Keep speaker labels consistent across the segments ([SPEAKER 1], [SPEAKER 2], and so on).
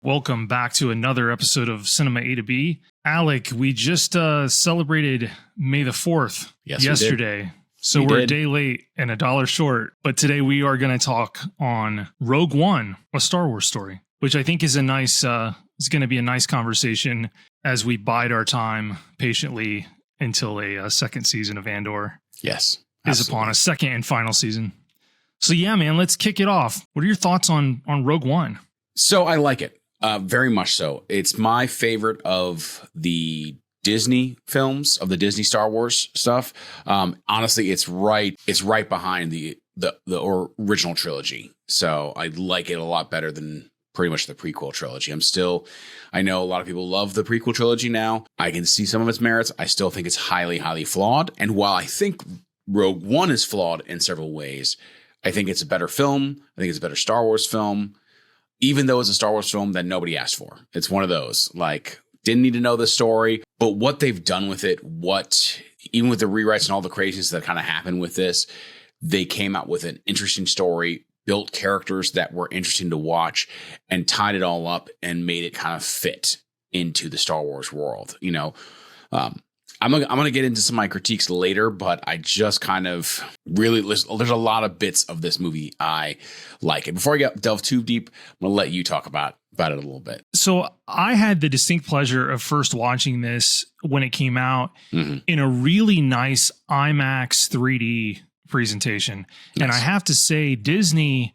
[SPEAKER 1] Welcome back to another episode of Cinema A to B. Alec, we just celebrated May the 4th yesterday. So we're a day late and $1 short. But today we are going to talk on Rogue One, a Star Wars story, which I think is a nice, is going to be a nice conversation as we bide our time patiently until a second season of Andor
[SPEAKER 2] is
[SPEAKER 1] upon us, second and final season. So yeah, man, let's kick it off. What are your thoughts on Rogue One?
[SPEAKER 2] So I like it. Very much so. It's my favorite of the Disney films, of the Disney Star Wars stuff. Honestly, it's right behind the original trilogy. So I like it a lot better than pretty much the prequel trilogy. I know a lot of people love the prequel trilogy now. I can see some of its merits. I still think it's highly, highly flawed. And while I think Rogue One is flawed in several ways, I think it's a better film. I think it's a better Star Wars film. Even though it's a Star Wars film that nobody asked for. It's one of those, like, didn't need to know the story, but what they've done with it, even with the rewrites and all the craziness that kind of happened with this, they came out with an interesting story, built characters that were interesting to watch, and tied it all up and made it kind of fit into the Star Wars world. You know, I'm going to get into some of my critiques later, but I just kind of really, there's a lot of bits of this movie I like. And before I delve too deep, I'm going to let you talk about it a little bit.
[SPEAKER 1] So I had the distinct pleasure of first watching this when it came out in a really nice IMAX 3D presentation. Nice. And I have to say, Disney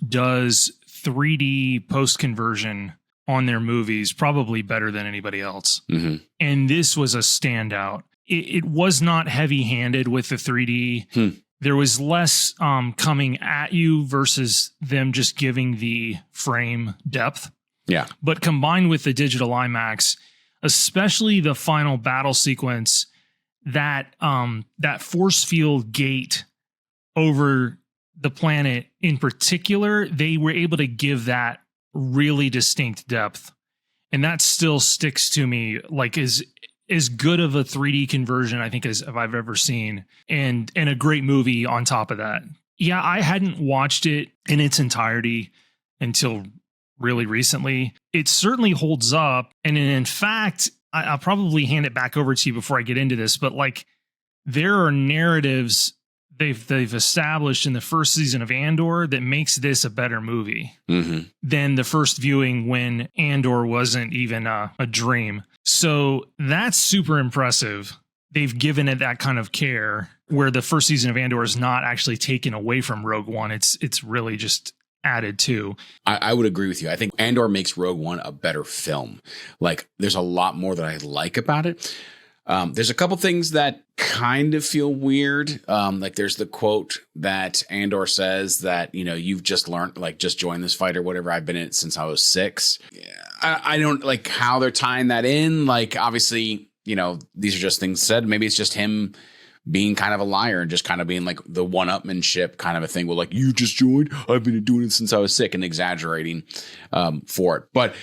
[SPEAKER 1] does 3D post-conversion on their movies probably better than anybody else. And this was a standout. It was not heavy-handed with the 3D. There was less coming at you versus them just giving the frame depth.
[SPEAKER 2] Yeah.
[SPEAKER 1] But combined with the digital IMAX, especially the final battle sequence, that force field gate over the planet in particular, they were able to give that really distinct depth, and that still sticks to me like as good of a 3D conversion I think as I've ever seen, and a great movie on top of that. Yeah, I hadn't watched it in its entirety until really recently. It certainly holds up, and in fact, I'll probably hand it back over to you before I get into this, but like there are narratives they've established in the first season of Andor that makes this a better movie than the first viewing when Andor wasn't even a dream. So that's super impressive. They've given it that kind of care where the first season of Andor is not actually taken away from Rogue One. It's really just added to.
[SPEAKER 2] I would agree with you. I think Andor makes Rogue One a better film. Like there's a lot more that I like about it. There's a couple things that kind of feel weird. Like there's the quote that Andor says that, you know, you've just learned, like, just join this fight or whatever. I've been in it since I was 6. I don't like how they're tying that in. Like, obviously, you know, these are just things said. Maybe it's just him being kind of a liar and just kind of being like the one-upmanship kind of a thing. Well, like, you just joined. I've been doing it since I was 6 and exaggerating for it. But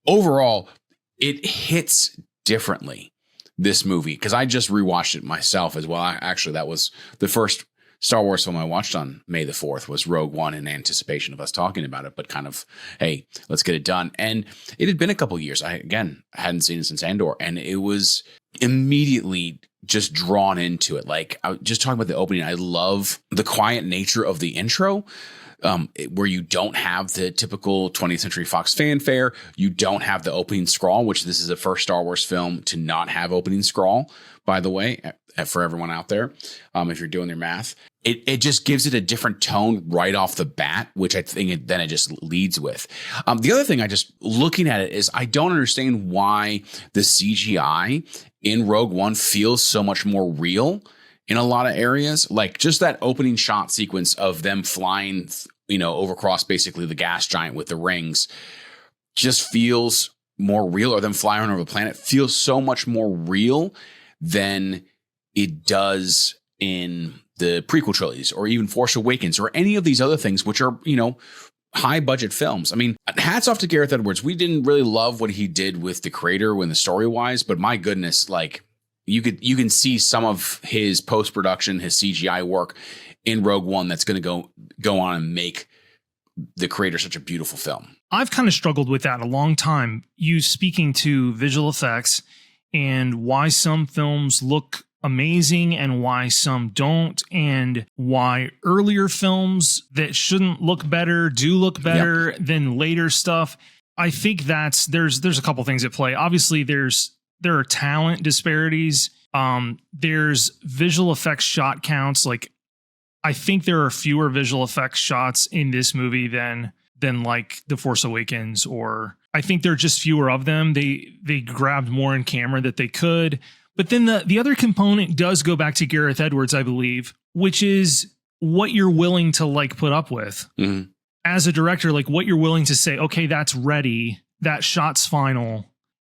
[SPEAKER 2] overall, it hits differently. This movie, because I just rewatched it myself as well. That was the first Star Wars film I watched on May the 4th was Rogue One in anticipation of us talking about it, but kind of, hey, let's get it done. And it had been a couple years. I hadn't seen it since Andor, and it was immediately just drawn into it. Like, I was just talking about the opening. I love the quiet nature of the intro. Where you don't have the typical 20th Century Fox fanfare. You don't have the opening scrawl, which this is the first Star Wars film to not have opening scrawl, by the way, for everyone out there, if you're doing your math. It just gives it a different tone right off the bat, which I think it just leads with. The other thing looking at it is I don't understand why the CGI in Rogue One feels so much more real in a lot of areas. Like just that opening shot sequence of them flying, you know, over across basically the gas giant with the rings just feels more real, or them flying over the planet feels so much more real than it does in the prequel trilogies or even Force Awakens or any of these other things, which are, you know, high budget films. I mean, hats off to Gareth Edwards. We didn't really love what he did with The Creator when the story wise, but my goodness, like you can see some of his post-production, his CGI work in Rogue One that's going to go on and make The Creator such a beautiful film.
[SPEAKER 1] I've kind of struggled with that a long time. You speaking to visual effects and why some films look amazing and why some don't, and why earlier films that shouldn't look better do look better than later stuff. I think there's a couple things at play. Obviously, there are talent disparities. There's visual effects shot counts. Like, I think there are fewer visual effects shots in this movie than like The Force Awakens, or I think there are just fewer of them. They grabbed more in camera that they could. But then the other component does go back to Gareth Edwards, I believe, which is what you're willing to like put up with as a director, like what you're willing to say, okay, that's ready, that shot's final.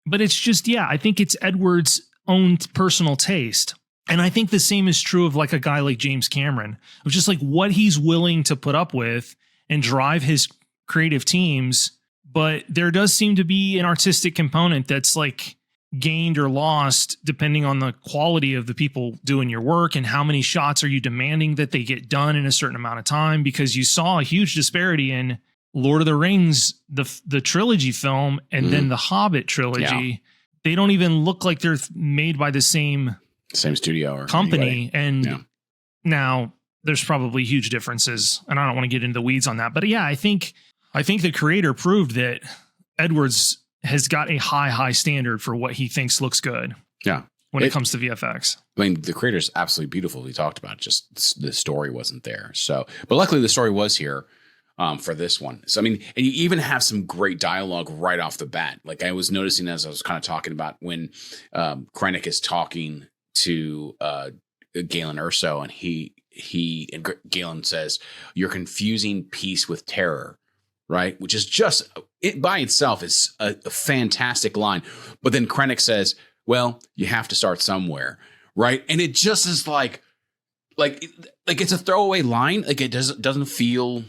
[SPEAKER 1] But it's just, I think it's Edwards' own personal taste. And I think the same is true of like a guy like James Cameron, of just like what he's willing to put up with and drive his creative teams. But there does seem to be an artistic component that's like gained or lost depending on the quality of the people doing your work and how many shots are you demanding that they get done in a certain amount of time, because you saw a huge disparity in Lord of the Rings, the trilogy film, and then the Hobbit trilogy. They don't even look like they're made by the same
[SPEAKER 2] studio or
[SPEAKER 1] company. And now there's probably huge differences, and I don't want to get into the weeds on that, but I think the creator proved that Edwards has got a high standard for what he thinks looks good. Yeah. When it comes to VFX.
[SPEAKER 2] I mean, the creator's absolutely beautiful. We talked about, just the story wasn't there. So, but luckily the story was here for this one. So, I mean, and you even have some great dialogue right off the bat. Like I was noticing as I was kind of talking about when Krennic is talking to Galen Erso, and Galen says, "You're confusing peace with terror." Right? Which is just, it by itself is a fantastic line. But then Krennic says, well, you have to start somewhere. Right? And it just is like it's a throwaway line. Like it doesn't feel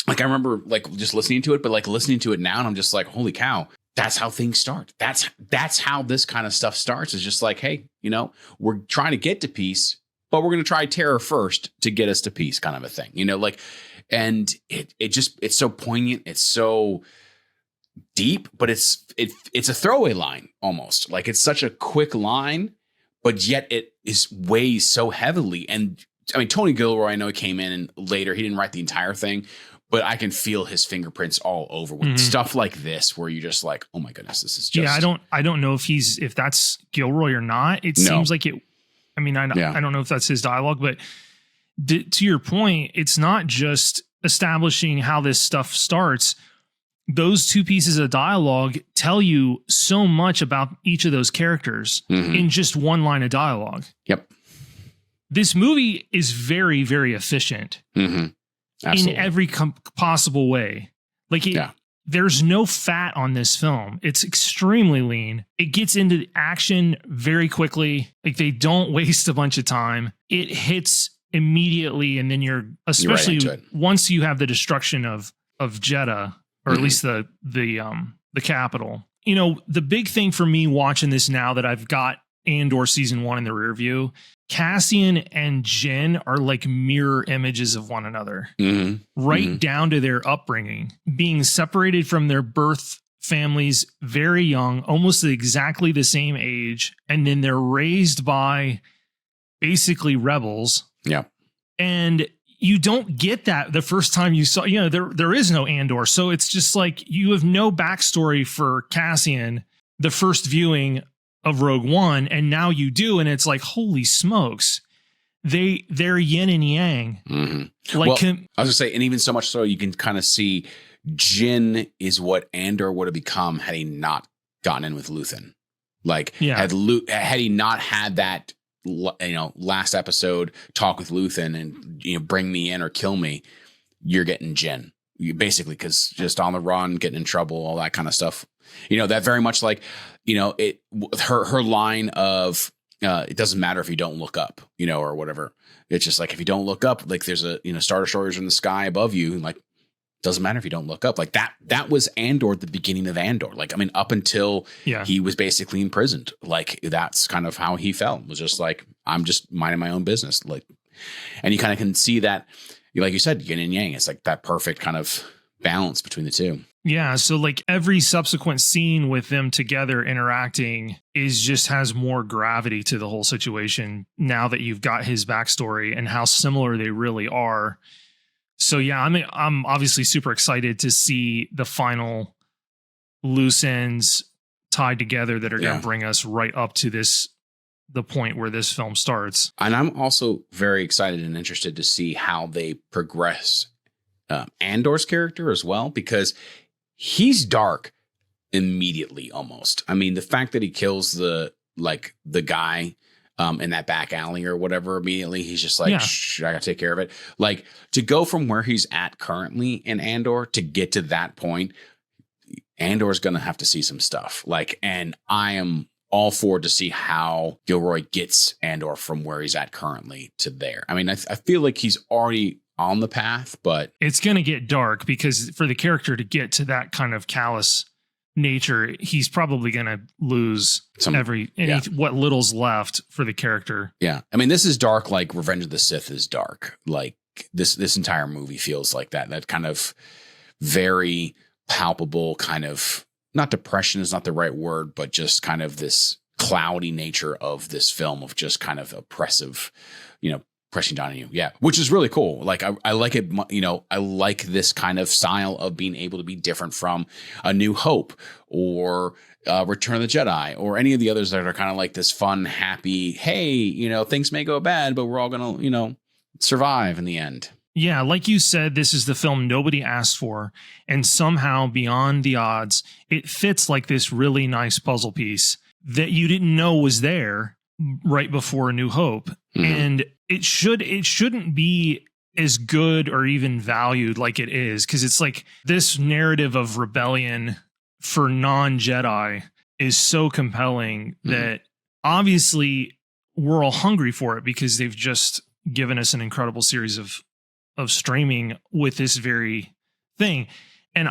[SPEAKER 2] like, I remember like just listening to it, but like listening to it now, and I'm just like, holy cow, that's how things start. That's how this kind of stuff starts. It's just like, hey, we're trying to get to peace, but we're going to try terror first to get us to peace, kind of a thing, and it's so poignant. It's so deep, but it's a throwaway line almost. Like it's such a quick line, but yet it weighs so heavily. And I mean, Tony Gilroy, I know he came in and later, he didn't write the entire thing, but I can feel his fingerprints all over with stuff like this, where you're just like, oh my goodness, this is just.
[SPEAKER 1] I don't know if that's Gilroy or not. It seems like it. I mean, I don't know if that's his dialogue, but to your point, it's not just establishing how this stuff starts. Those two pieces of dialogue tell you so much about each of those characters in just one line of dialogue.
[SPEAKER 2] Yep.
[SPEAKER 1] This movie is very, very efficient in every possible way. Like there's no fat on this film. It's extremely lean. It gets into action very quickly. Like they don't waste a bunch of time. It hits immediately, and then you're especially once you have the destruction of Jeddah, or at least the capital. The big thing for me watching this now that I've got Andor season 1 in the rear view, Cassian and Jyn are like mirror images of one another, down to their upbringing, being separated from their birth families very young, almost exactly the same age, and then they're raised by basically rebels. Yeah. And you don't get that the first time you saw, there is no Andor. So it's just like you have no backstory for Cassian the first viewing of Rogue One, and now you do, and it's like, holy smokes. They're yin and yang. Like,
[SPEAKER 2] I was gonna say, and even so much so, you can kind of see Jyn is what Andor would have become had he not gotten in with Luthen. Like, had he not had that, last episode talk with Luthen and bring me in or kill me, you're getting Jyn. You basically, because just on the run, getting in trouble, all that kind of stuff. That very much like, her line of it doesn't matter if you don't look up, or whatever. It's just like, if you don't look up, like there's a, Star Destroyers in the sky above you, like doesn't matter if you don't look up. Like that was Andor at the beginning of Andor. Like, I mean, up until he was basically imprisoned, like that's kind of how he felt. It was just like, I'm just minding my own business. Like, and you kind of can see that, like you said, yin and yang. It's like that perfect kind of balance between the two.
[SPEAKER 1] Yeah, so like every subsequent scene with them together interacting has more gravity to the whole situation now that you've got his backstory and how similar they really are. So yeah, I'm obviously super excited to see the final loose ends tied together that are going to bring us right up to the point where this film starts.
[SPEAKER 2] And I'm also very excited and interested to see how they progress Andor's character as well, because he's dark immediately almost. I mean, the fact that he kills the guy in that back alley or whatever, immediately he's just like, shh, I gotta take care of it. Like, to go from where he's at currently in Andor to get to that point, Andor's gonna have to see some stuff. Like, and I am all for to see how Gilroy gets Andor from where he's at currently to there. I mean, I feel like he's already on the path, but
[SPEAKER 1] it's going to get dark because for the character to get to that kind of callous nature, he's probably going to lose what little's left for the character.
[SPEAKER 2] Yeah. I mean, this is dark like Revenge of the Sith is dark. Like this entire movie feels like that kind of very palpable kind of, not depression is not the right word, but just kind of this cloudy nature of this film of just kind of oppressive, pressing down on you. Yeah. Which is really cool. Like, I like it. I like this kind of style of being able to be different from A New Hope or Return of the Jedi or any of the others that are kind of like this fun, happy, hey, things may go bad, but we're all going to, survive in the end.
[SPEAKER 1] Yeah. Like you said, this is the film nobody asked for. And somehow beyond the odds, it fits like this really nice puzzle piece that you didn't know was there right before A New Hope. Mm-hmm. And it shouldn't be as good or even valued like it is, because it's like this narrative of rebellion for non-Jedi is so compelling that obviously we're all hungry for it because they've just given us an incredible series of streaming with this very thing. And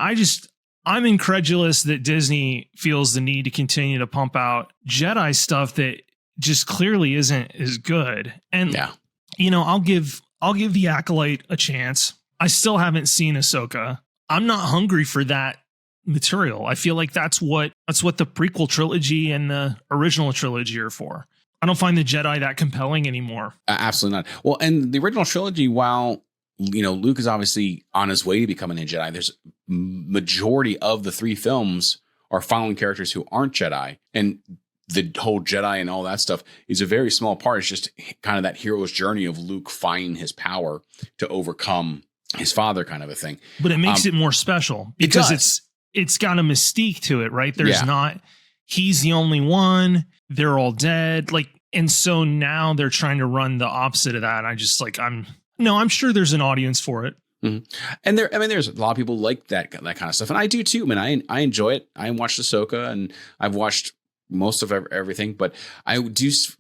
[SPEAKER 1] I'm incredulous that Disney feels the need to continue to pump out Jedi stuff that just clearly isn't as good. And I'll give the Acolyte a chance. I still haven't seen Ahsoka. I'm not hungry for that material. I feel like that's what the prequel trilogy and the original trilogy are for. I don't find the Jedi that compelling anymore.
[SPEAKER 2] Absolutely not. Well, and the original trilogy, while Luke is obviously on his way to becoming a Jedi, there's majority of the three films are following characters who aren't Jedi, and the whole Jedi and all that stuff is a very small part. It's just kind of that hero's journey of Luke finding his power to overcome his father, kind of a thing.
[SPEAKER 1] But it makes it more special because it's got a mystique to it, right? There's not, he's the only one, they're all dead. Like, and so now they're trying to run the opposite of that. I'm sure there's an audience for it.
[SPEAKER 2] Mm-hmm. And there's a lot of people like that kind of stuff. And I do too, man. I enjoy it. I watched Ahsoka and I've watched most of everything, but I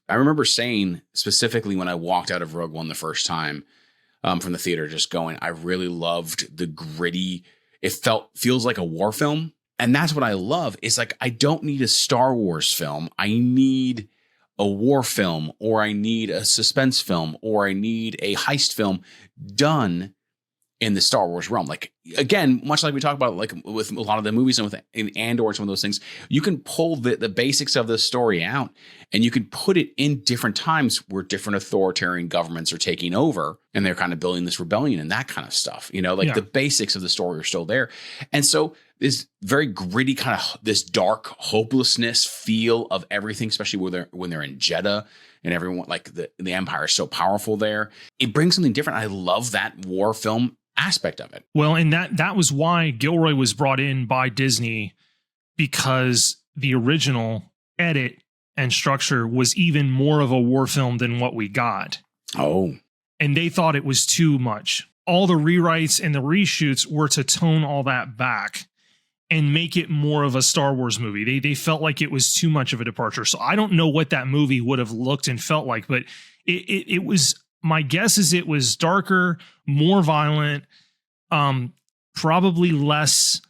[SPEAKER 2] remember saying specifically when I walked out of Rogue One the first time from the theater, just going, I really loved the gritty. It feels like a war film. And that's what I love. It's like, I don't need a Star Wars film. I need a war film, or I need a suspense film, or I need a heist film done in the Star Wars realm. Like, again, much like we talk about, like with a lot of the movies and in Andor and some of those things, you can pull the basics of the story out and you can put it in different times where different authoritarian governments are taking over and they're kind of building this rebellion and that kind of stuff. The basics of the story are still there. And so this very gritty kind of this dark hopelessness feel of everything, especially when they're in Jeddah and everyone, like the Empire is so powerful there. It brings something different. I love that war film aspect of it.
[SPEAKER 1] Well, and that was why Gilroy was brought in by Disney, because the original edit and structure was even more of a war film than what we got.
[SPEAKER 2] Oh.
[SPEAKER 1] And they thought it was too much. All the rewrites and the reshoots were to tone all that back and make it more of a Star Wars movie. They felt like it was too much of a departure. So I don't know what that movie would have looked and felt like, but it was, my guess is it was darker, more violent, probably less.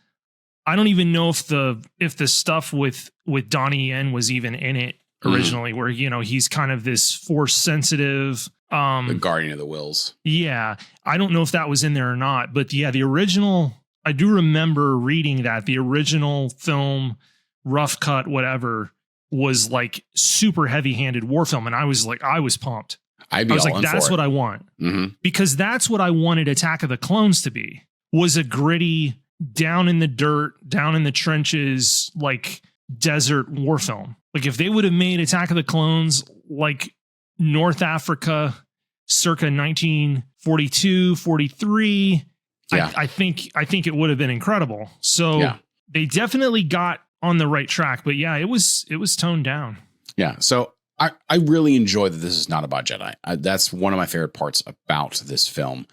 [SPEAKER 1] I don't even know if the stuff with Donnie Yen was even in it originally, where, he's kind of this force sensitive,
[SPEAKER 2] the guardian of the wills.
[SPEAKER 1] Yeah. I don't know if that was in there or not, but yeah, the original I do remember reading that the original film, rough cut, whatever, was like super heavy-handed war film, and I was pumped.
[SPEAKER 2] I
[SPEAKER 1] was like, that's what I want, because that's what I wanted Attack of the Clones to be. Was a gritty, down in the dirt, down in the trenches, like desert war film. Like if they would have made Attack of the Clones like North Africa, circa 1942, 43. Yeah. I think it would have been incredible. So they definitely got on the right track, but yeah, it was toned down.
[SPEAKER 2] Yeah. So I really enjoy that this is not about Jedi. That's one of my favorite parts about this film,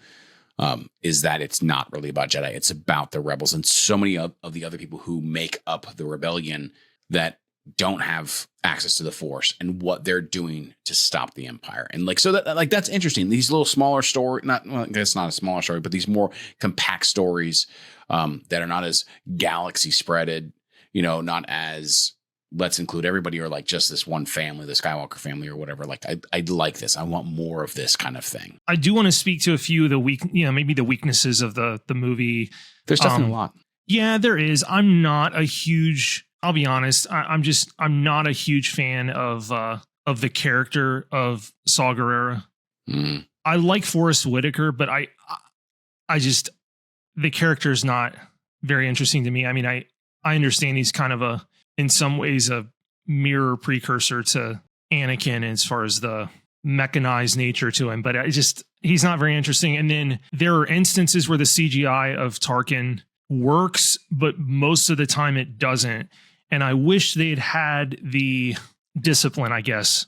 [SPEAKER 2] is that it's not really about Jedi. It's about the rebels and so many of the other people who make up the rebellion that don't have access to the Force and what they're doing to stop the Empire. And like, so that like, that's interesting. These little smaller story, that's not a smaller story, but these more compact stories that are not as galaxy spreaded, not as let's include everybody or like just this one family, the Skywalker family or whatever. Like I like this. I want more of this kind of thing.
[SPEAKER 1] I do want to speak to a few of the maybe the weaknesses of the movie.
[SPEAKER 2] There's definitely a lot.
[SPEAKER 1] Yeah, there is. I'm not a huge, I'll be honest. I'm not a huge fan of the character of Saw Gerrera. I like Forrest Whitaker, but I just, the character is not very interesting to me. I mean, I understand he's kind of in some ways a mirror precursor to Anakin as far as the mechanized nature to him, but he's not very interesting. And then there are instances where the CGI of Tarkin works, but most of the time it doesn't. And I wish they'd had the discipline, I guess,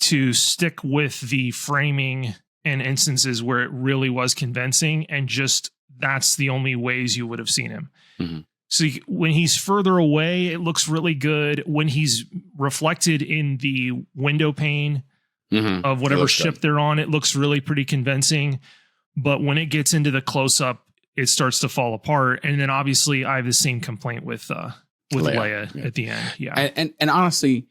[SPEAKER 1] to stick with the framing and instances where it really was convincing, and just that's the only ways you would have seen him. Mm-hmm. So when he's further away, it looks really good. When he's reflected in the window pane of whatever ship they're on, it looks really pretty convincing. But when it gets into the close-up, it starts to fall apart. And then obviously I have the same complaint with Leia at the end. Yeah.
[SPEAKER 2] And honestly,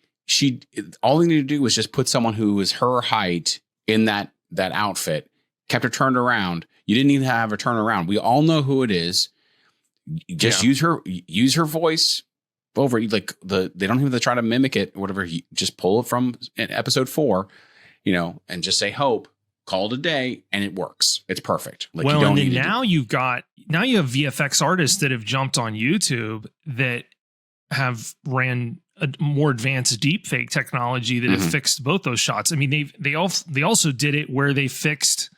[SPEAKER 2] all they needed to do was just put someone who was her height in that outfit, kept her turned around. You didn't even have her turn around. We all know who it is. Just use her voice over, like they don't even have to try to mimic it or whatever. Just pull it from episode 4, and just say Hope, call it a day, and it works. It's perfect. Like,
[SPEAKER 1] well, and then now you have VFX artists that have jumped on YouTube that have ran a more advanced deepfake technology that have fixed both those shots. I mean, they also did it where they fixed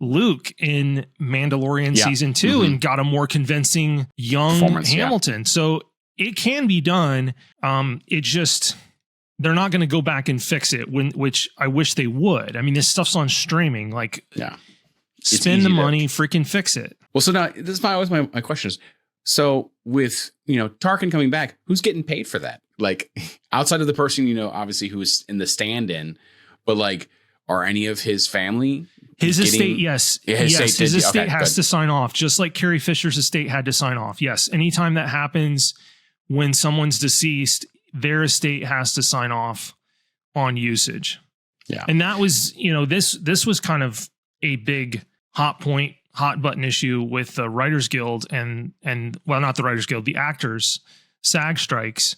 [SPEAKER 1] Luke in Mandalorian season 2 and got a more convincing young Hamilton. Yeah. So it can be done. They're not going to go back and fix it, which I wish they would. I mean, this stuff's on streaming. Like, spend the money, freaking fix it.
[SPEAKER 2] Well, so now this is always my question is, so with, Tarkin coming back, who's getting paid for that? Like, outside of the person, obviously who is in the stand-in, but like, are any of his family?
[SPEAKER 1] His estate, yes. His estate has to sign off, just like Carrie Fisher's estate had to sign off. Yes. Anytime that happens when someone's deceased, their estate has to sign off on usage. Yeah. And that was, this was kind of a big hot button issue with the Writers Guild and well, not the Writers Guild, the actors, SAG strikes,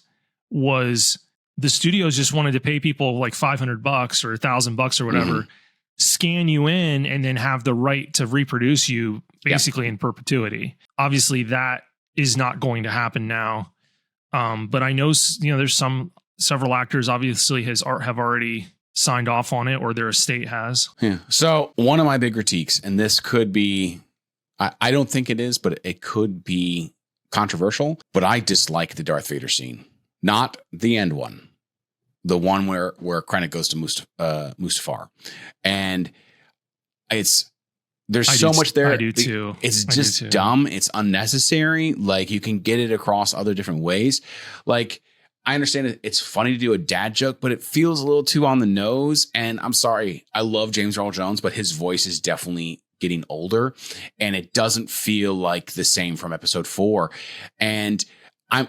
[SPEAKER 1] was the studios just wanted to pay people like $500 or $1,000 or whatever, scan you in, and then have the right to reproduce you basically in perpetuity. Obviously that is not going to happen now. But I know, there's several actors obviously have already signed off on it, or their estate has.
[SPEAKER 2] Yeah. So one of my big critiques, and this could be, I don't think it is, but it could be controversial, but I dislike the Darth Vader scene. Not the end one. The one where Krennic goes to Mustafar. And there's so much there.
[SPEAKER 1] I do too.
[SPEAKER 2] It's just dumb. It's unnecessary. Like, you can get it across other different ways. Like, I understand it's funny to do a dad joke, but it feels a little too on the nose. And I'm sorry, I love James Earl Jones, but his voice is definitely getting older, and it doesn't feel like the same from episode 4. And I'm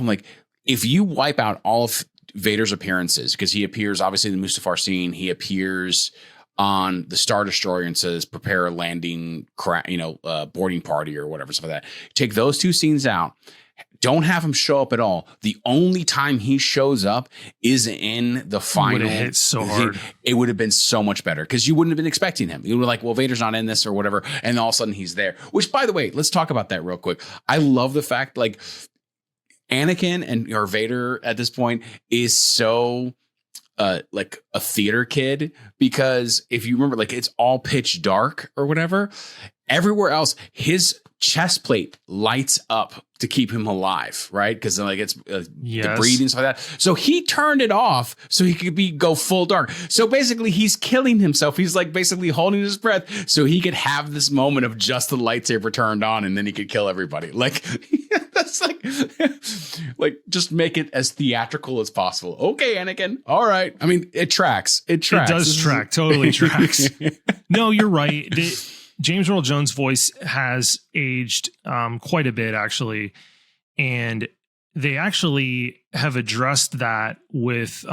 [SPEAKER 2] like, if you wipe out all of Vader's appearances, because he appears obviously in the Mustafar scene, he appears on the Star Destroyer and says, prepare a landing, boarding party or whatever, stuff like that. Take those two scenes out. Don't have him show up at all. The only time he shows up is in the final.
[SPEAKER 1] Would have hit so hard.
[SPEAKER 2] It would have been so much better because you wouldn't have been expecting him. You were like, well, Vader's not in this or whatever. And all of a sudden he's there, which, by the way, let's talk about that real quick. I love the fact like Anakin or Vader at this point is so like a theater kid, because if you remember, like it's all pitch dark or whatever. Everywhere else, his chest plate lights up to keep him alive, right? Because like it's the breathing and stuff like that. So he turned it off so he could go full dark. So basically, he's killing himself. He's like basically holding his breath so he could have this moment of just the lightsaber turned on, and then he could kill everybody. Like that's like just make it as theatrical as possible. Okay, Anakin. All right. I mean, it tracks. It tracks.
[SPEAKER 1] It does track. Totally tracks. No, you're right. James Earl Jones' voice has aged quite a bit, actually. And they actually have addressed that with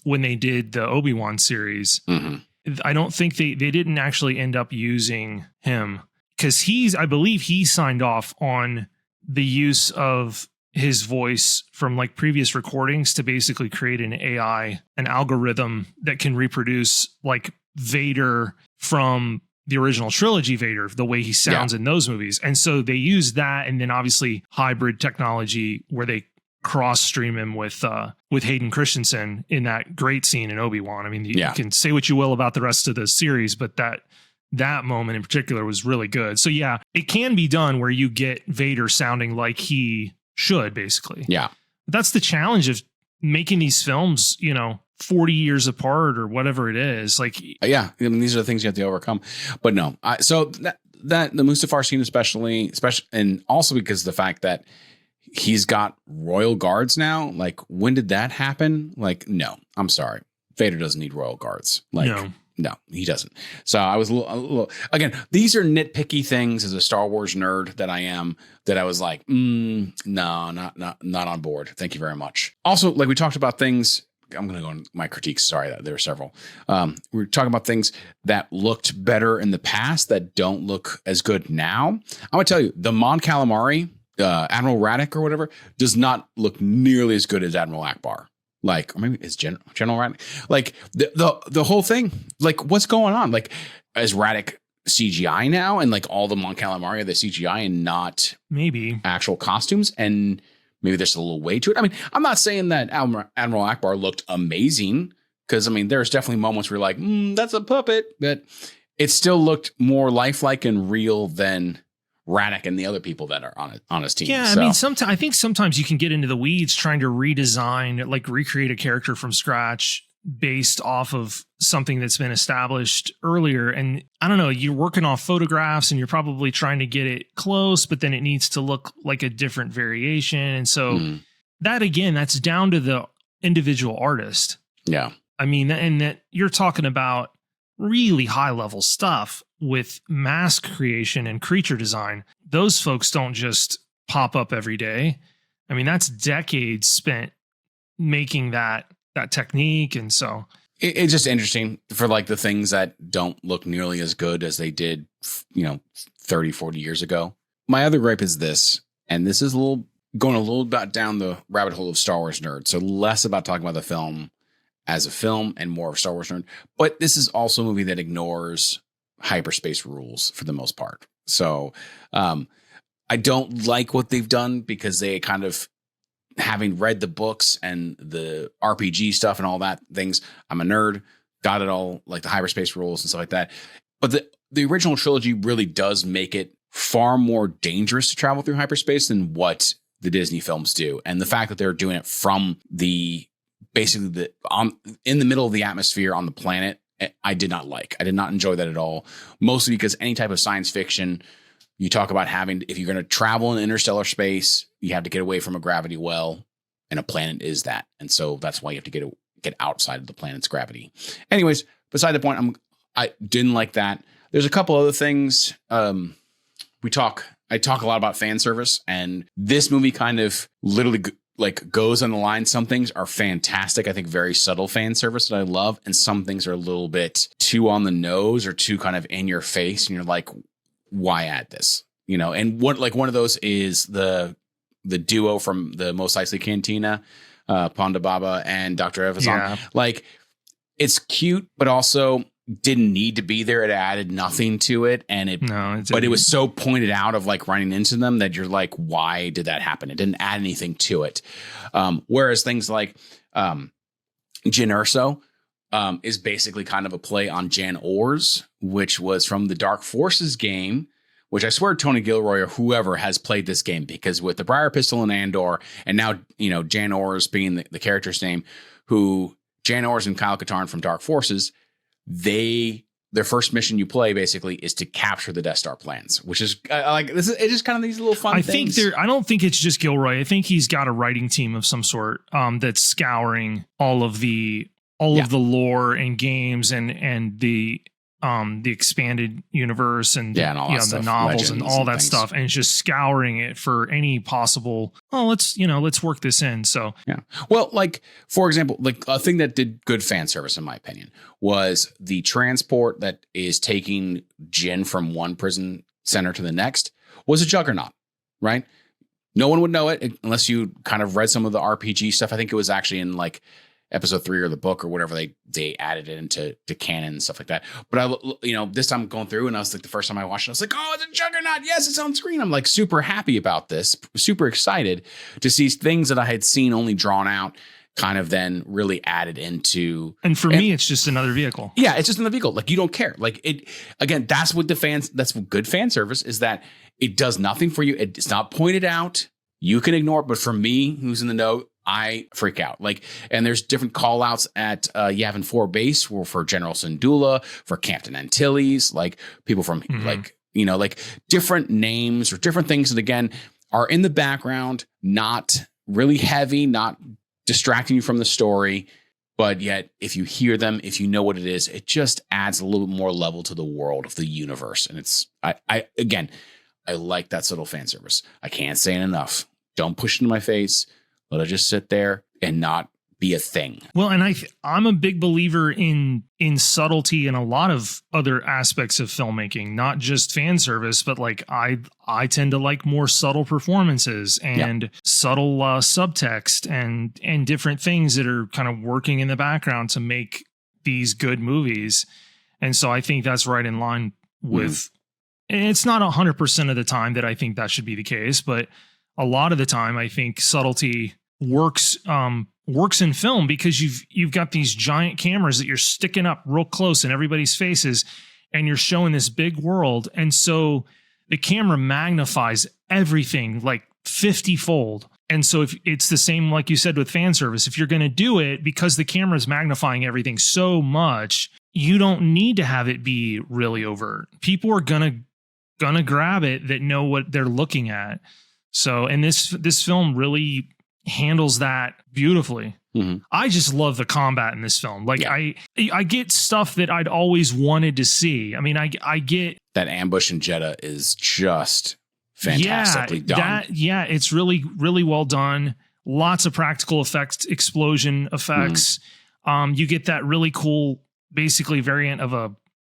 [SPEAKER 1] when they did the Obi-Wan series. Mm-hmm. I don't think they didn't actually end up using him because I believe he signed off on the use of his voice from like previous recordings to basically create an AI, an algorithm that can reproduce like Vader from the original trilogy Vader, the way he sounds in those movies. And so they use that, and then obviously hybrid technology where they cross stream him with Hayden Christensen in that great scene in Obi-Wan. I mean, you can say what you will about the rest of the series, but that moment in particular was really good. So yeah, it can be done where you get Vader sounding like he should, basically. Yeah. That's the challenge of making these films, 40 years apart or whatever it is. Like,
[SPEAKER 2] I mean, these are the things you have to overcome. But no, so that the Mustafar scene, especially, and also because of the fact that he's got royal guards now. Like, when did that happen? Like, no, I'm sorry, Vader doesn't need royal guards. Like, no, he doesn't. So I was a little. Again, these are nitpicky things as a Star Wars nerd that I am. That I was like, no, not on board. Thank you very much. Also, like we talked about things. I'm going to go on my critiques. Sorry, there were several. We're talking about things that looked better in the past that don't look as good now. I'm going to tell you, the Mon Calamari, Admiral Raddick or whatever, does not look nearly as good as Admiral Akbar. Like, or maybe it's General Raddick. Like the whole thing. Like, what's going on? Like, is Raddick CGI now, and like all the Mon Calamari are the CGI and not
[SPEAKER 1] maybe actual
[SPEAKER 2] costumes, and maybe there's a little way to it. I mean, I'm not saying that Admiral Akbar looked amazing, because I mean, there's definitely moments where you're like, that's a puppet, but it still looked more lifelike and real than Raddick and the other people that are on his team.
[SPEAKER 1] Yeah, I mean, I think sometimes you can get into the weeds trying to redesign, like recreate a character from scratch based off of something that's been established earlier. And I don't know, you're working off photographs and you're probably trying to get it close, but then it needs to look like a different variation. And so that, again, that's down to the individual artist.
[SPEAKER 2] Yeah.
[SPEAKER 1] I mean, and that you're talking about really high level stuff with mask creation and creature design. Those folks don't just pop up every day. I mean, that's decades spent making that technique. And so
[SPEAKER 2] it's just interesting for like the things that don't look nearly as good as they did, 30, 40 years ago. My other gripe is this, and this is going a little bit down the rabbit hole of Star Wars nerd. So less about talking about the film as a film and more of Star Wars nerd. But this is also a movie that ignores hyperspace rules for the most part. So I don't like what they've done, because they kind of, having read the books and the RPG stuff and all that things, I'm a nerd, got it all, like the hyperspace rules and stuff like that. But the original trilogy really does make it far more dangerous to travel through hyperspace than what the Disney films do. And the fact that they're doing it from in the middle of the atmosphere on the planet, I did not like. I did not enjoy that at all. Mostly because any type of science fiction, you talk about if you're going to travel in interstellar space, you have to get away from a gravity well, and a planet is that. And so that's why you have to get outside of the planet's gravity. Anyways, beside the point, I didn't like that. There's a couple other things. I talk a lot about fan service, and this movie kind of literally like goes on the line. Some things are fantastic. I think very subtle fan service that I love. And some things are a little bit too on the nose or too kind of in your face. And you're like, why add this? You know, and one of those is the duo from the Mos Eisley Cantina, Ponda Baba and Dr. Evazan.
[SPEAKER 1] Yeah.
[SPEAKER 2] Like, it's cute, but also didn't need to be there. It added nothing to it. And but it was so pointed out of like running into them that you're like, why did that happen? It didn't add anything to it. Whereas things like Jyn Erso is basically kind of a play on Jan Ors, which was from the Dark Forces game, which I swear Tony Gilroy or whoever has played this game, because with the Briar Pistol and Andor, and now, you know, Jan Ors being the character's name, who Jan Ors and Kyle Katarn from Dark Forces, their first mission you play basically is to capture the Death Star plans, which is it's just kind of these little fun things.
[SPEAKER 1] I don't think it's just Gilroy. I think he's got a writing team of some sort that's scouring all of the lore and games and the expanded universe and all that stuff, the novels and all that stuff, and it's just scouring it for any possible, let's work this in. So
[SPEAKER 2] well, like, for example, like a thing that did good fan service in my opinion was the transport that is taking Jyn from one prison center to the next was a juggernaut, right? No one would know it unless you kind of read some of the RPG stuff. I think it was actually in like episode 3 or the book or whatever, they added it into canon and stuff like that. But this time going through, and I was like, the first time I watched it, I was like, oh, it's a juggernaut. Yes, it's on screen. I'm like super happy about this, super excited to see things that I had seen only drawn out kind of then really added into.
[SPEAKER 1] And for me, it's just another vehicle.
[SPEAKER 2] Yeah, it's just another vehicle. Like, you don't care. Like, it, again, that's what good fan service is, that it does nothing for you. It's not pointed out. You can ignore it. But for me, who's in the know, I freak out. Like, and there's different call outs at Yavin 4 base for General Syndulla, for Captain Antilles, like people from like different names or different things that again are in the background, not really heavy, not distracting you from the story. But yet, if you hear them, if you know what it is, it just adds a little bit more level to the world of the universe. And it's, I like that subtle fan service. I can't say it enough. Don't push it in my face. Let it just sit there and not be a thing.
[SPEAKER 1] Well, and I'm a big believer in subtlety in a lot of other aspects of filmmaking, not just fan service, but like I tend to like more subtle performances and subtle subtext and different things that are kind of working in the background to make these good movies. And so I think that's right in line with, and it's not 100% of the time that I think that should be the case, but a lot of the time I think subtlety works in film, because you've got these giant cameras that you're sticking up real close in everybody's faces and you're showing this big world. And so the camera magnifies everything like 50-fold. And so if it's the same, like you said, with fan service, if you're going to do it, because the camera is magnifying everything so much, you don't need to have it be really overt. People are going to grab it that know what they're looking at. So, and this film really handles that beautifully. I just love the combat in this film. Like I get stuff that I'd always wanted to see. I mean, I get
[SPEAKER 2] that ambush in Jeddah is just fantastically done.
[SPEAKER 1] It's really, really well done. Lots of practical effects, explosion effects. You get that really cool, basically variant of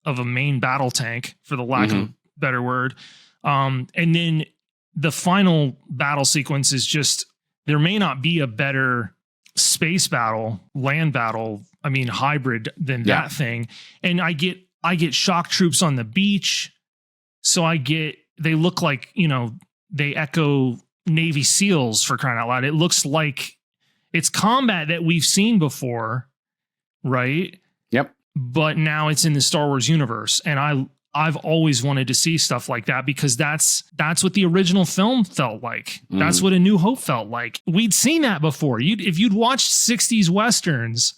[SPEAKER 1] a main battle tank, for the lack of a better word. And then the final battle sequence is just, there may not be a better space battle, land battle, I mean, hybrid than that thing. And I get shock troops on the beach. So they look like, they echo Navy SEALs, for crying out loud. It looks like it's combat that we've seen before, right?
[SPEAKER 2] Yep.
[SPEAKER 1] But now it's in the Star Wars universe. And I've always wanted to see stuff like that, because that's what the original film felt like. That's what A New Hope felt like. We'd seen that before. If you'd watched 60s Westerns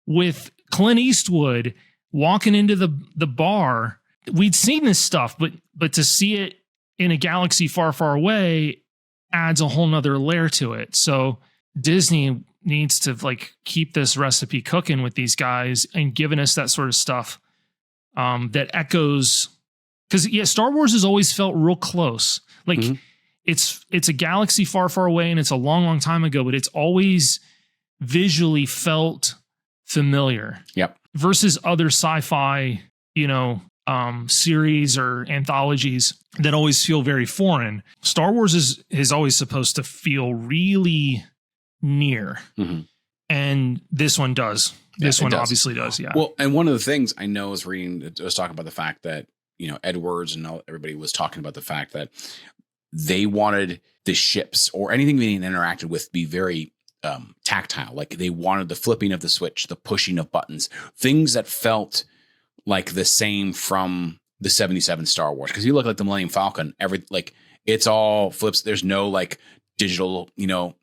[SPEAKER 1] with Clint Eastwood walking into the bar, we'd seen this stuff, but to see it in a galaxy far, far away adds a whole nother layer to it. So Disney needs to like keep this recipe cooking with these guys and giving us that sort of stuff. That echoes, because Star Wars has always felt real close. Like it's a galaxy far, far away, and it's a long, long time ago, but it's always visually felt familiar.
[SPEAKER 2] Yep.
[SPEAKER 1] Versus other sci-fi, series or anthologies that always feel very foreign. Star Wars is always supposed to feel really near. Mm-hmm. And this one does. This one obviously does. Yeah.
[SPEAKER 2] Well, and one of the things I know is talking about the fact that, Edwards and everybody was talking about the fact that they wanted the ships or anything being interacted with to be very tactile. Like they wanted the flipping of the switch, the pushing of buttons, things that felt like the same from the 77 Star Wars. Because you look like the Millennium Falcon, it's all flips. There's no like digital,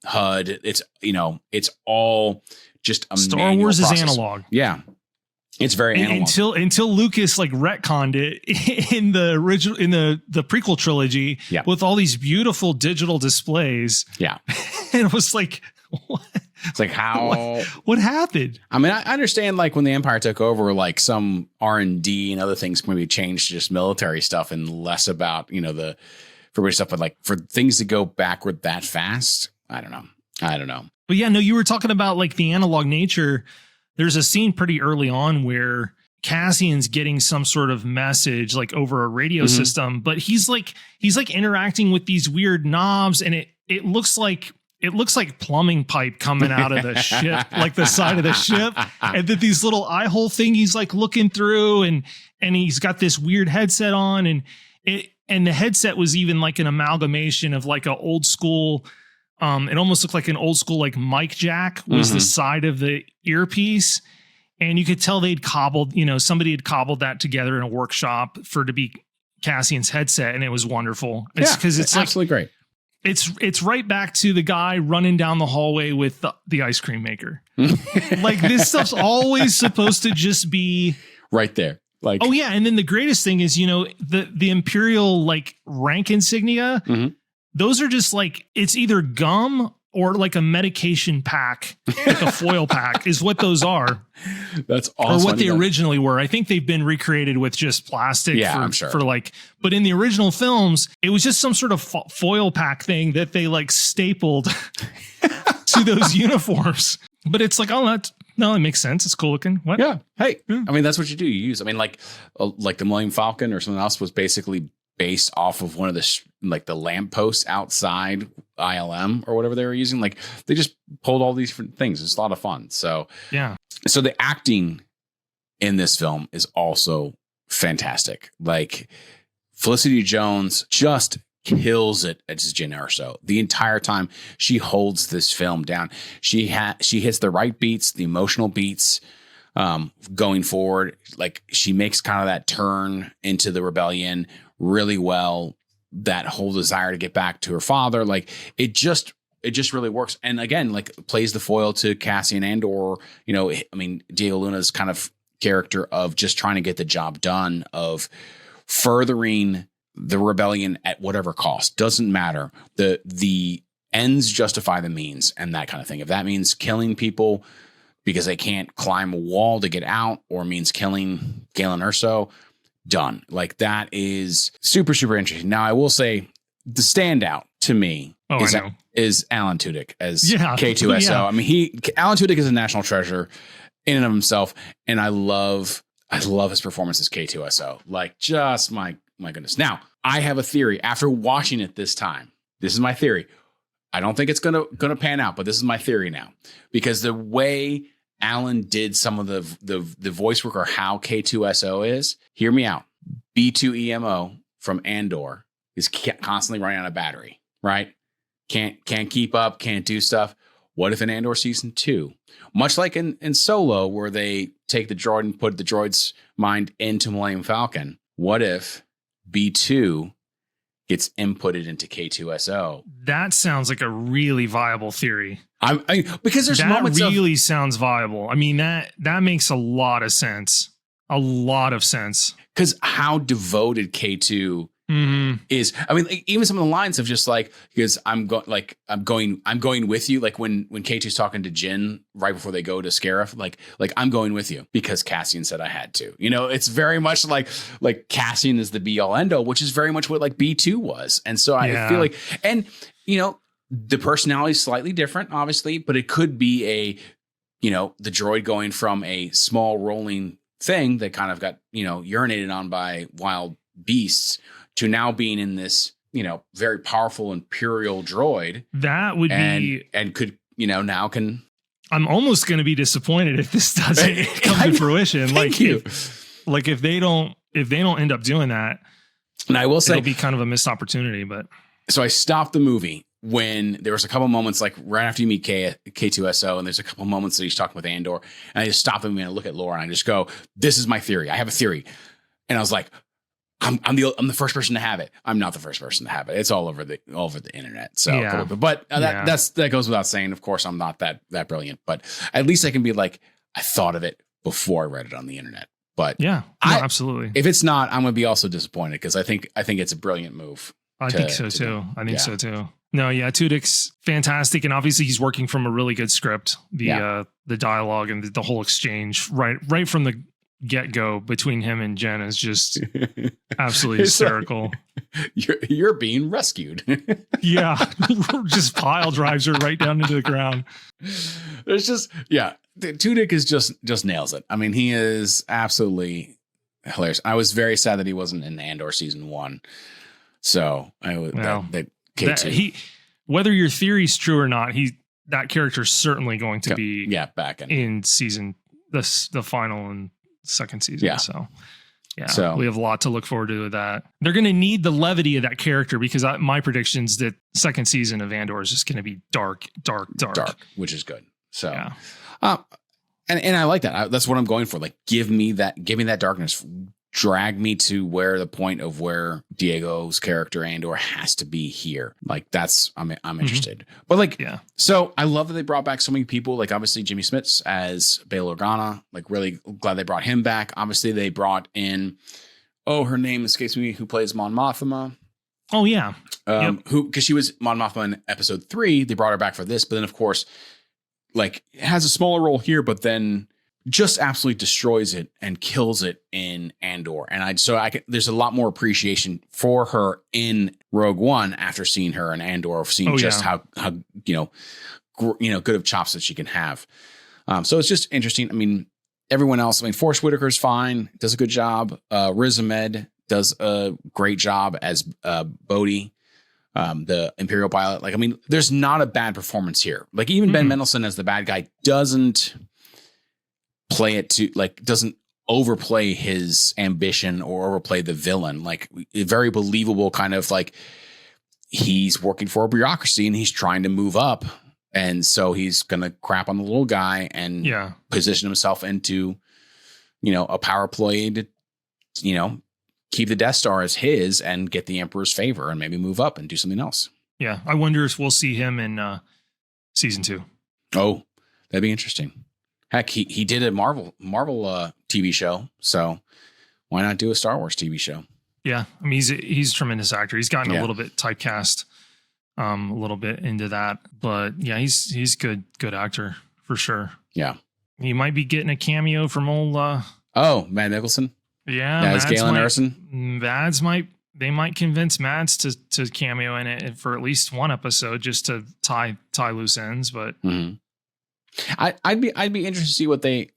[SPEAKER 2] HUD. It's all just a
[SPEAKER 1] Star Wars
[SPEAKER 2] process.
[SPEAKER 1] Is analog.
[SPEAKER 2] Yeah. It's very analog.
[SPEAKER 1] Until Lucas like retconned it in the original, in the prequel trilogy with all these beautiful digital displays.
[SPEAKER 2] Yeah.
[SPEAKER 1] And it was like, what?
[SPEAKER 2] It's like how
[SPEAKER 1] what happened?
[SPEAKER 2] I mean, I understand like when the Empire took over, like some R&D and other things maybe changed to just military stuff and less about, the for stuff, but like for things to go backward that fast, I don't know.
[SPEAKER 1] But yeah, no, you were talking about like the analog nature. There's a scene pretty early on where Cassian's getting some sort of message like over a radio system, but he's like interacting with these weird knobs, and it looks like plumbing pipe coming out of the ship, like the side of the ship. And then these little eye hole thing he's like looking through, and he's got this weird headset on, and the headset was even like an amalgamation of like an old school. It almost looked like an old school, like mic jack was the side of the earpiece. And you could tell they'd cobbled, somebody had cobbled that together in a workshop for it to be Cassian's headset. And it was wonderful. Because it's
[SPEAKER 2] absolutely great.
[SPEAKER 1] It's right back to the guy running down the hallway with the ice cream maker. Like this stuff's always supposed to just be
[SPEAKER 2] right there. Like,
[SPEAKER 1] oh yeah. And then the greatest thing is, the Imperial like rank insignia. Those are just like, it's either gum or like a medication pack, like a foil pack is what those are.
[SPEAKER 2] That's awesome.
[SPEAKER 1] Or what they originally were. I think they've been recreated with just plastic
[SPEAKER 2] I'm sure.
[SPEAKER 1] But in the original films, it was just some sort of foil pack thing that they like stapled to those uniforms. But it's like, it makes sense. It's cool looking. What?
[SPEAKER 2] Yeah. Hey, I mean, that's what you do. You use, I mean, like the Millennium Falcon or something else was basically based off of one of the lampposts outside ILM or whatever they were using. Like they just pulled all these different things. It's a lot of fun. So
[SPEAKER 1] yeah.
[SPEAKER 2] So the acting in this film is also fantastic. Like Felicity Jones just kills it as Jyn Erso. The entire time she holds this film down. She hits the right beats, the emotional beats. Going forward, like she makes kind of that turn into the rebellion really well, that whole desire to get back to her father. Like it just really works. And again, like plays the foil to Cassian Andor, I mean, Diego Luna's kind of character of just trying to get the job done, of furthering the rebellion at whatever cost. Doesn't matter. The ends justify the means and that kind of thing. If that means killing people because they can't climb a wall to get out, or means killing Galen Erso, done. Like that is super, super interesting. Now I will say the standout to me is Alan Tudyk as K2SO. Yeah. I mean, Alan Tudyk is a national treasure in and of himself. And I love his performance as K2SO. Like just my goodness. Now I have a theory after watching it this time. This is my theory. I don't think it's gonna pan out, but this is my theory now, because the way Alan did some of the voice work, or how K2SO is, hear me out. B2EMO from Andor is constantly running out of battery, right? Can't keep up, can't do stuff. What if in Andor season 2, much like in Solo, where they take the droid and put the droid's mind into Millennium Falcon, what if B2 gets inputted into K2SO? That
[SPEAKER 1] sounds like a really viable theory.
[SPEAKER 2] Because there's moments
[SPEAKER 1] really sounds viable. I mean, that makes a lot of sense. A lot of sense.
[SPEAKER 2] Because how devoted K2 is, I mean, like, even some of the lines of just like, because I'm going with you. Like when K2's talking to Jin right before they go to Scarif, like I'm going with you because Cassian said I had to. You know, it's very much like Cassian is the be all end all, which is very much what like B2 was. And so I feel like, and you know, the personality is slightly different, obviously, but it could be the droid going from a small rolling thing that kind of got, urinated on by wild beasts to now being in this, very powerful Imperial droid.
[SPEAKER 1] That would be,
[SPEAKER 2] and could, now can.
[SPEAKER 1] I'm almost going to be disappointed if this doesn't come to fruition. If they don't end up doing that,
[SPEAKER 2] and I will say
[SPEAKER 1] it'll be kind of a missed opportunity. But
[SPEAKER 2] so I stopped the movie when there was a couple moments, like right after you meet K2SO, and there's a couple moments that he's talking with Andor, and I just stop him and I look at Laura and I just go, "This is my theory. I have a theory," and I was like, I'm the first person to have it. I'm not the first person to have it. It's all over the internet. So, that goes without saying. Of course, I'm not that brilliant, but at least I can be like, I thought of it before I read it on the internet. But
[SPEAKER 1] absolutely.
[SPEAKER 2] If it's not, I'm going to be also disappointed because I think it's a brilliant move.
[SPEAKER 1] I think so too. No, Tudyk's fantastic, and obviously he's working from a really good script. The dialogue and the whole exchange right from the get-go between him and Jen is just absolutely hysterical.
[SPEAKER 2] Like, you're being rescued.
[SPEAKER 1] Just pile drives her right down into the ground.
[SPEAKER 2] There's just Tudyk is just nails it. I mean, he is absolutely hilarious. I was very sad that he wasn't in Andor season 1. So that K2.
[SPEAKER 1] Whether your theory's true or not, that character's certainly going to be
[SPEAKER 2] back
[SPEAKER 1] in season the final and second season. So we have a lot to look forward to with that. They're going to need the levity of that character because my prediction's that second season of Andor is just going to be dark,
[SPEAKER 2] which is good. So, and I like that. That's what I'm going for. Like, give me that darkness. Drag me to where the point of where Diego's character Andor has to be here. Like I'm interested. But so I love that they brought back so many people. Like obviously Jimmy Smits as Bail Organa. Like really glad they brought him back. Obviously they brought in, her name escapes me, who plays Mon Mothma. Oh yeah. Because she was Mon Mothma in episode 3. They brought her back for this, but then of course, like has a smaller role here, but then just absolutely destroys it and kills it in Andor. And there's a lot more appreciation for her in Rogue One after seeing her in Andor, seeing how good of chops that she can have. So it's just interesting. I mean, everyone else, Forrest Whitaker's fine, does a good job. Riz Ahmed does a great job as Bodhi, the Imperial pilot. Like, I mean, there's not a bad performance here. Like even Ben Mendelsohn as the bad guy doesn't play it to doesn't overplay his ambition or overplay the villain. Like a very believable kind of like he's working for a bureaucracy and he's trying to move up. And so he's going to crap on the little guy and position himself into, a power play to, keep the Death Star as his and get the Emperor's favor and maybe move up and do something else.
[SPEAKER 1] Yeah. I wonder if we'll see him in season 2.
[SPEAKER 2] Oh, that'd be interesting. Heck, he did a Marvel TV show, so why not do a Star Wars TV show? Yeah,
[SPEAKER 1] I mean he's a tremendous actor. He's gotten a little bit typecast, a little bit into that, but he's good actor for sure.
[SPEAKER 2] Yeah,
[SPEAKER 1] he might be getting a cameo from old.
[SPEAKER 2] Matt Nicholson.
[SPEAKER 1] Yeah,
[SPEAKER 2] as Galen Erson.
[SPEAKER 1] They might convince Mads to cameo in it for at least one episode just to tie loose ends, but.
[SPEAKER 2] Mm-hmm. I'd be interested to see what they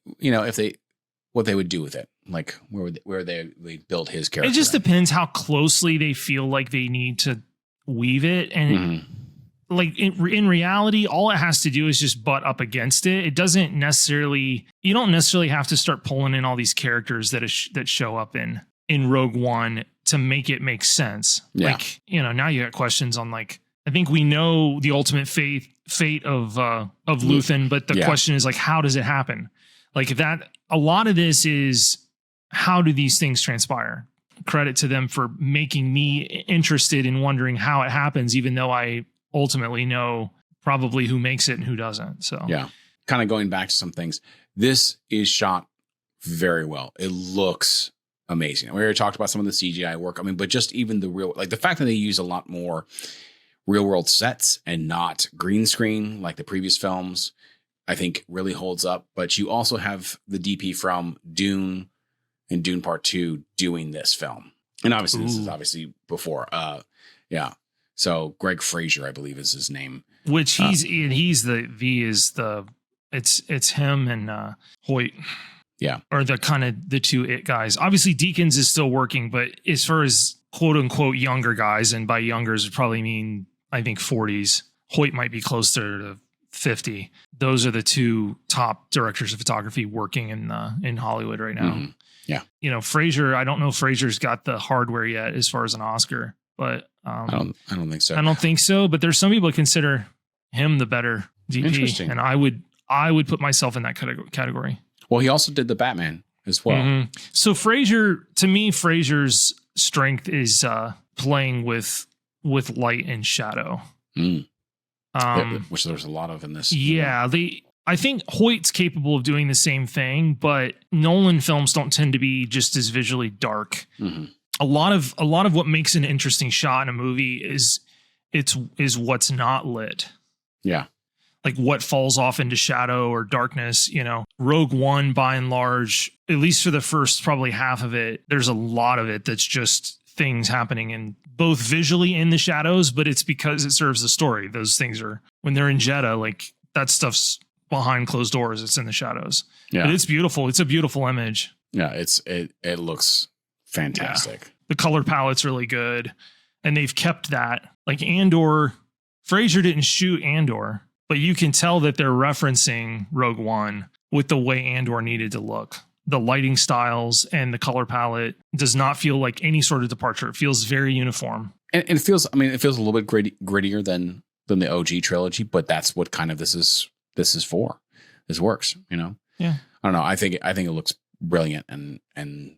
[SPEAKER 2] what they would do with it, like where they build his character.
[SPEAKER 1] It just depends how closely they feel like they need to weave it, and like in reality, all it has to do is just butt up against it. It doesn't necessarily you don't necessarily have to start pulling in all these characters that show up in Rogue One to make it make sense.
[SPEAKER 2] Yeah.
[SPEAKER 1] Like now you got questions on like. I think we know the ultimate fate of Luthen, but the question is like, how does it happen? Like that, a lot of this is how do these things transpire? Credit to them for making me interested in wondering how it happens, even though I ultimately know probably who makes it and who doesn't. So kind
[SPEAKER 2] of going back to some things. This is shot very well. It looks amazing. We already talked about some of the CGI work. I mean, but just even the real, like the fact that they use a lot more real world sets and not green screen like the previous films, I think really holds up. But you also have the DP from Dune and Dune Part 2 doing this film. And obviously this is obviously before. Yeah. So Greg Fraser, I believe is his name.
[SPEAKER 1] Which it's him and Hoyt.
[SPEAKER 2] Yeah.
[SPEAKER 1] Or the kind of the two it guys. Obviously Deakins is still working, but as far as quote unquote younger guys, and by youngers would probably mean, I think 40s, Hoyt might be closer to 50. Those are the two top directors of photography working in Hollywood right now.
[SPEAKER 2] Mm-hmm. Yeah.
[SPEAKER 1] You know, Fraser, I don't know if Fraser's got the hardware yet as far as an Oscar, but I don't think so. I don't think so, but there's some people that consider him the better DP.
[SPEAKER 2] Interesting.
[SPEAKER 1] And I would put myself in that category.
[SPEAKER 2] Well, he also did the Batman as well.
[SPEAKER 1] Mm-hmm. So Fraser, to me, Fraser's strength is playing with light and shadow.
[SPEAKER 2] Mm. Which there's a lot of in this.
[SPEAKER 1] Yeah, I think Hoyt's capable of doing the same thing, but Nolan films don't tend to be just as visually dark.
[SPEAKER 2] Mm-hmm.
[SPEAKER 1] A lot of what makes an interesting shot in a movie is what's not lit.
[SPEAKER 2] Yeah.
[SPEAKER 1] Like what falls off into shadow or darkness, you know. Rogue One, by and large, at least for the first probably half of it, there's a lot of it that's just things happening in both visually in the shadows, but it's because it serves the story. Those things are, when they're in Jeddah, like that stuff's behind closed doors. It's in the shadows. Yeah. But it's beautiful. It's a beautiful image.
[SPEAKER 2] Yeah. It looks fantastic. Yeah.
[SPEAKER 1] The color palette's really good. And they've kept that. Like Andor, Fraser didn't shoot Andor, but you can tell that they're referencing Rogue One with the way Andor needed to look. The lighting styles and the color palette does not feel like any sort of departure. It feels very uniform.
[SPEAKER 2] And it feels a little bit grittier than the OG trilogy, but that's what kind of this is for. This works, you know?
[SPEAKER 1] Yeah.
[SPEAKER 2] I don't know. I think it looks brilliant and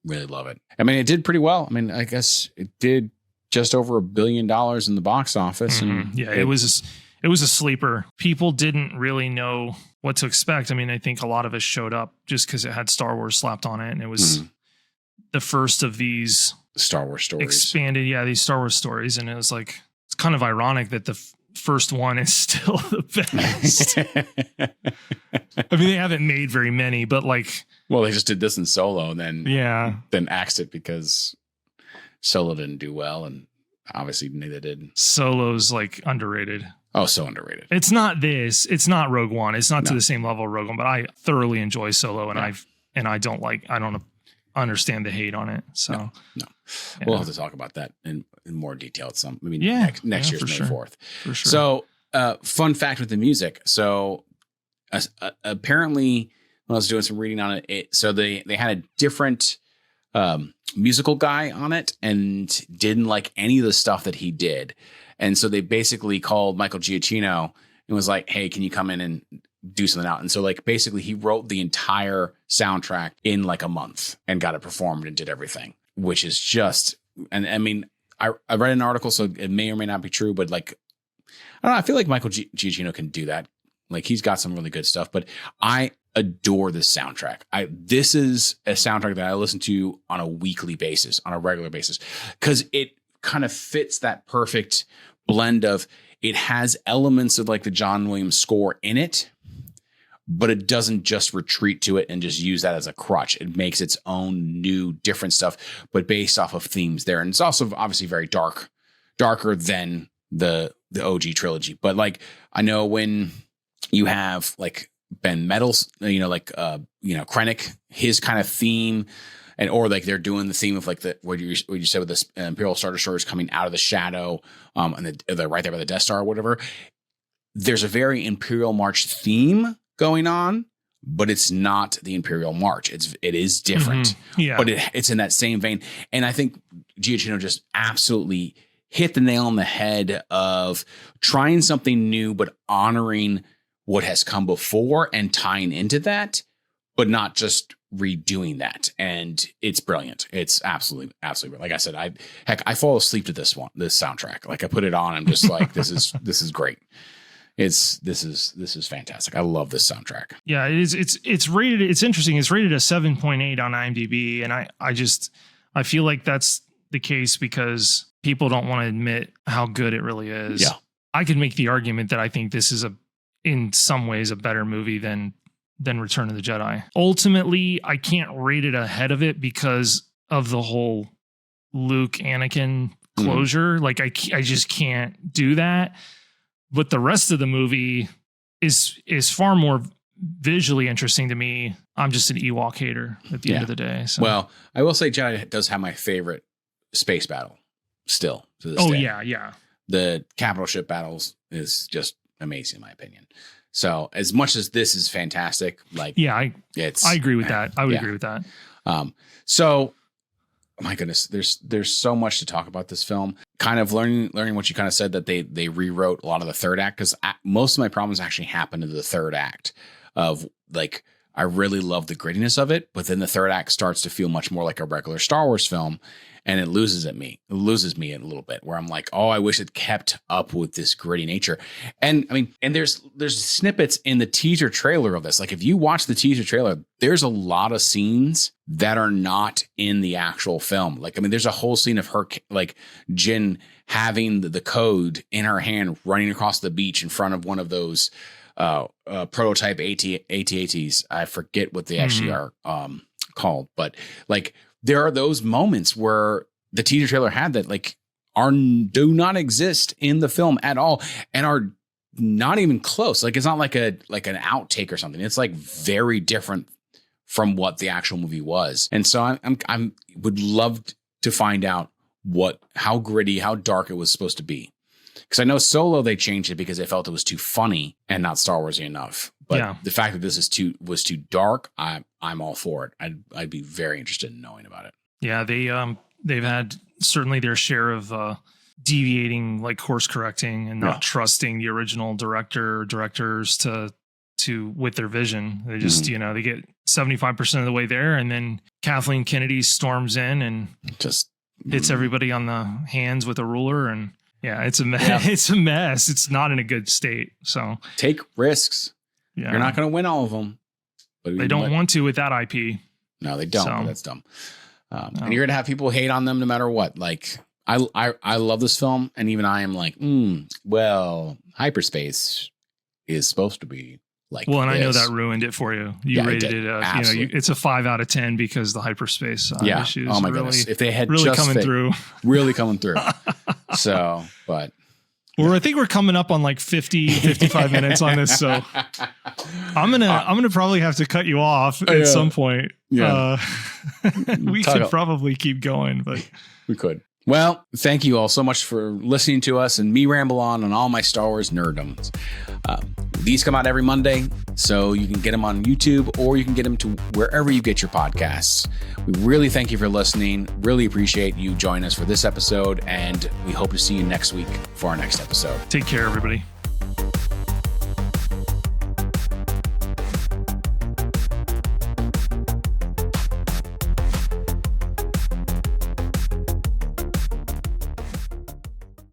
[SPEAKER 2] really love it. I mean, it did pretty well. I mean, I guess it did just over $1 billion in the box office.
[SPEAKER 1] Mm-hmm. And yeah, it was a sleeper. People didn't really know what to expect. I mean, I think a lot of us showed up just because it had Star Wars slapped on it. And it was the first of these
[SPEAKER 2] Star Wars stories.
[SPEAKER 1] Expanded, these Star Wars stories. And it was like, it's kind of ironic that the first one is still the best. I mean, they haven't made very many, but like...
[SPEAKER 2] Well, they just did this in Solo and then axed it because Solo didn't do well. And obviously neither did.
[SPEAKER 1] Solo's like underrated.
[SPEAKER 2] Oh, so underrated.
[SPEAKER 1] It's not this. It's not Rogue One. It's not to the same level of Rogue One, but I thoroughly enjoy Solo, and I don't understand the hate on it. So
[SPEAKER 2] no. Yeah. We'll have to talk about that in more detail. Next year's May 4th.
[SPEAKER 1] For sure.
[SPEAKER 2] So, fun fact with the music. So, apparently, when I was doing some reading on it, so they had a different musical guy on it and didn't like any of the stuff that he did. And so they basically called Michael Giacchino and was like, hey, can you come in and do something out? And so like basically he wrote the entire soundtrack in like a month and got it performed and did everything, which is just, and I mean, I read an article, so it may or may not be true, but like, I don't know, I feel like Michael Giacchino can do that. Like he's got some really good stuff, but I adore this soundtrack. This is a soundtrack that I listen to on a weekly basis, on a regular basis, because it kind of fits that perfect blend of, it has elements of like the John Williams score in it, but it doesn't just retreat to it and just use that as a crutch. It makes its own new different stuff, but based off of themes there. And it's also obviously very darker than the OG trilogy. But like, I know when you have like Ben Mendelsohn, Krennic, his kind of theme, and or like they're doing the theme of like what you said with this Imperial Star Destroyers coming out of the shadow, and they're right there by the Death Star or whatever. There's a very Imperial March theme going on, but it's not the Imperial March. It is different, but it's in that same vein. And I think Giacchino just absolutely hit the nail on the head of trying something new, but honoring what has come before and tying into that, but not just redoing that. And it's brilliant. It's absolutely like I said, I fall asleep to this soundtrack. Like I put it on, I'm just like, this is great. This is fantastic. I love this soundtrack.
[SPEAKER 1] Yeah, it is. It's rated. It's interesting. It's rated a 7.8 on IMDb, and I feel like that's the case because people don't want to admit how good it really is.
[SPEAKER 2] Yeah.
[SPEAKER 1] I could make the argument that I think this is in some ways a better movie than Return of the Jedi. Ultimately, I can't rate it ahead of it because of the whole Luke Anakin closure. Like I just can't do that. But the rest of the movie is far more visually interesting to me. I'm just an Ewok hater at the end of the day. So.
[SPEAKER 2] Well, I will say Jedi does have my favorite space battle still to this day.
[SPEAKER 1] Yeah.
[SPEAKER 2] The capital ship battles is just amazing in my opinion. So as much as this is fantastic, like
[SPEAKER 1] I agree with that. I would agree with that.
[SPEAKER 2] So my goodness, there's so much to talk about this film. Kind of learning what you kind of said, that they rewrote a lot of the third act, because most of my problems actually happened in the third act. Of like, I really love the grittiness of it, but then the third act starts to feel much more like a regular Star Wars film, and it loses me a little bit, where I'm like, oh, I wish it kept up with this gritty nature. And I mean, and there's snippets in the teaser trailer of this. Like, if you watch the teaser trailer, there's a lot of scenes that are not in the actual film. Like, I mean, there's a whole scene of her, like Jyn having the code in her hand, running across the beach in front of one of those prototype AT-ATs. I forget what they actually are called, but like, there are those moments where the teaser trailer had that like do not exist in the film at all, and are not even close. Like, it's not like an outtake or something. It's like very different from what the actual movie was. And so I would love to find out how gritty, how dark it was supposed to be. Because I know Solo, they changed it because they felt it was too funny and not Star Warsy enough. But the fact that this was too dark, I'm all for it. I'd be very interested in knowing about it. Yeah,
[SPEAKER 1] they've had certainly their share of deviating, like course correcting, and not trusting the original directors to with their vision. They just they get 75% of the way there, and then Kathleen Kennedy storms in and just hits everybody on the hands with a ruler, and it's a mess. Yeah. It's a mess. It's not in a good state. So
[SPEAKER 2] take risks. Yeah. You're not going to win all of them.
[SPEAKER 1] But they don't want to with that IP.
[SPEAKER 2] No, they don't. So, that's dumb. And you're going to have people hate on them no matter what. Like, I love this film, and even I am like, well, hyperspace is supposed to be like
[SPEAKER 1] well, and I know that ruined it for you. You rated it, it's a 5 out of 10 because the hyperspace issues.
[SPEAKER 2] Oh my goodness. If they had
[SPEAKER 1] really
[SPEAKER 2] just
[SPEAKER 1] coming through.
[SPEAKER 2] Really coming through. So, but...
[SPEAKER 1] Well, I think we're coming up on like 55 minutes on this, so I'm gonna probably have to cut you off at some point. Yeah, we could probably keep going, but
[SPEAKER 2] we could. Well, thank you all so much for listening to us and me ramble on all my Star Wars nerddoms. These come out every Monday, so you can get them on YouTube or you can get them to wherever you get your podcasts. We really thank you for listening. Really appreciate you joining us for this episode, and we hope to see you next week for our next episode.
[SPEAKER 1] Take care, everybody.